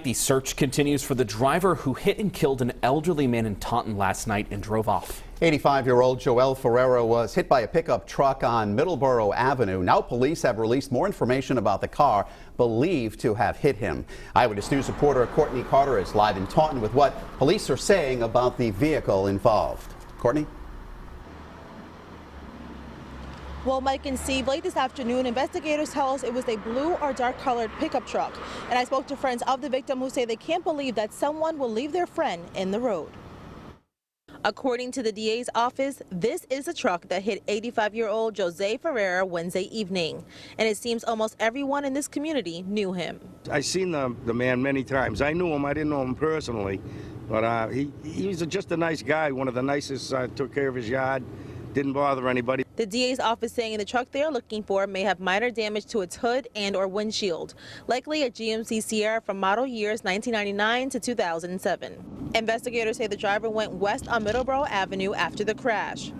the search continues for the driver who hit and killed an elderly man in Taunton last night and drove off. 85-year-old Joel Ferreira was hit by a pickup truck on Middleborough Avenue. Now police have released more information about the car believed to have hit him. Eyewitness News reporter Courtney Carter is live in Taunton with what police are saying about the vehicle involved. Courtney? Well, Mike and Steve, late this afternoon, investigators tell us it was a blue or dark colored pickup truck. And I spoke to friends of the victim who say they can't believe that someone will leave their friend in the road. According to the DA's office, this is a truck that hit 85-year-old Jose Ferreira Wednesday evening. And it seems almost everyone in this community knew him. I've seen the man many times. I knew him. I didn't know him personally. But he was just a nice guy, one of the nicest, took care of his yard, didn't bother anybody. The DA's office saying the truck they're looking for may have minor damage to its hood and or windshield, likely a GMC Sierra from model years 1999 to 2007. Investigators say the driver went west on Middleborough Avenue after the crash.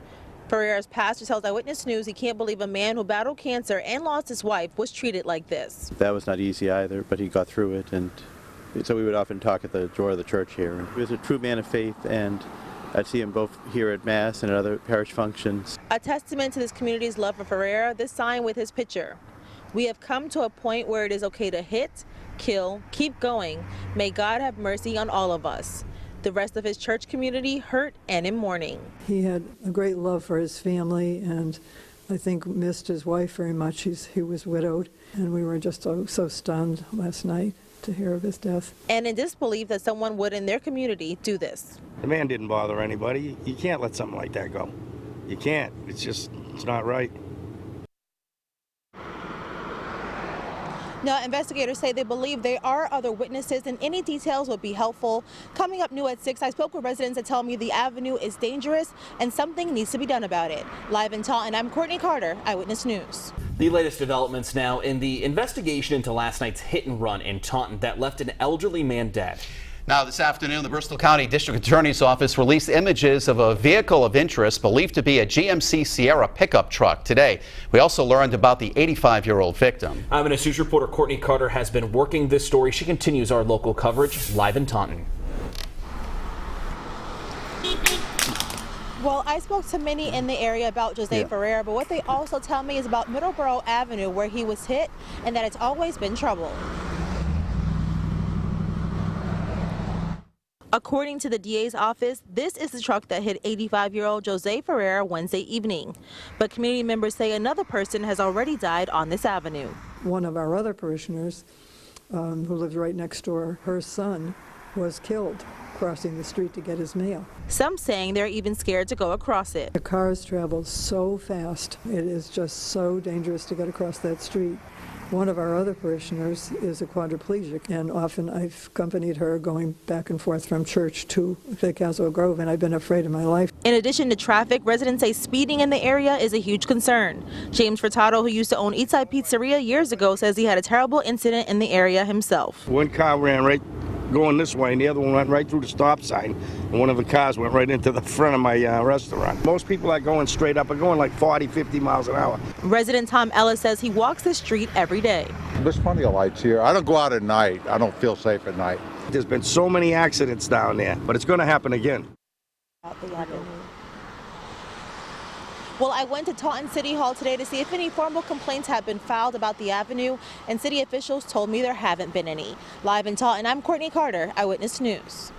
Ferreira's pastor tells Eyewitness News he can't believe a man who battled cancer and lost his wife was treated like this. That was not easy either, but he got through it, and so we would often talk at the door of the church here. He was a true man of faith, and I'd see him both here at Mass and at other parish functions. A testament to this community's love for Ferreira, this sign with his picture. We have come to a point where it is okay to hit, kill, keep going. May God have mercy on all of us. The rest of his church community hurt and in mourning. He had a great love for his family, and I think missed his wife very much. He was widowed, and we were just so stunned last night to hear of his death. And in disbelief that someone would in their community do this. The man didn't bother anybody. You can't let something like that go. You can't. It's not right. Now, investigators say they believe there are other witnesses and any details would be helpful. Coming up new at 6, I spoke with residents that tell me the avenue is dangerous and something needs to be done about it. Live in Taunton, I'm Courtney Carter, Eyewitness News. The latest developments now in the investigation into last night's hit and run in Taunton that left an elderly man dead. Now this afternoon, the Bristol County District Attorney's Office released images of a vehicle of interest believed to be a GMC Sierra pickup truck today. We also learned about the 85-year-old victim. Eyewitness News reporter Courtney Carter has been working this story. She continues our local coverage live in Taunton. Well, I spoke to many in the area about Jose Ferreira, but what they also tell me is about Middleborough Avenue where he was hit and that it's always been trouble. According to the DA's office, this is the truck that hit 85-year-old Jose Ferreira Wednesday evening. But community members say another person has already died on this avenue. One of our other parishioners who lived right next door, her son was killed crossing the street to get his mail. Some saying they're even scared to go across it. The cars travel so fast. It is just so dangerous to get across that street. One of our other parishioners is a quadriplegic, and often I've accompanied her going back and forth from church to the Castle Grove, and I've been afraid of my life. In addition to traffic, residents say speeding in the area is a huge concern. James Furtado, who used to own Eastside Pizzeria years ago, says he had a terrible incident in the area himself. One car ran right going this way, and the other one went right through the stop sign, and one of the cars went right into the front of my restaurant. Most people are going straight up are going like 40, 50 miles an hour. Resident Tom Ellis says he walks the street every day. There's plenty of lights here. I don't go out at night. I don't feel safe at night. There's been so many accidents down there, but it's going to happen again. Well, I went to Taunton City Hall today to see if any formal complaints have been filed about the avenue, and city officials told me there haven't been any. Live in Taunton, I'm Courtney Carter, Eyewitness News.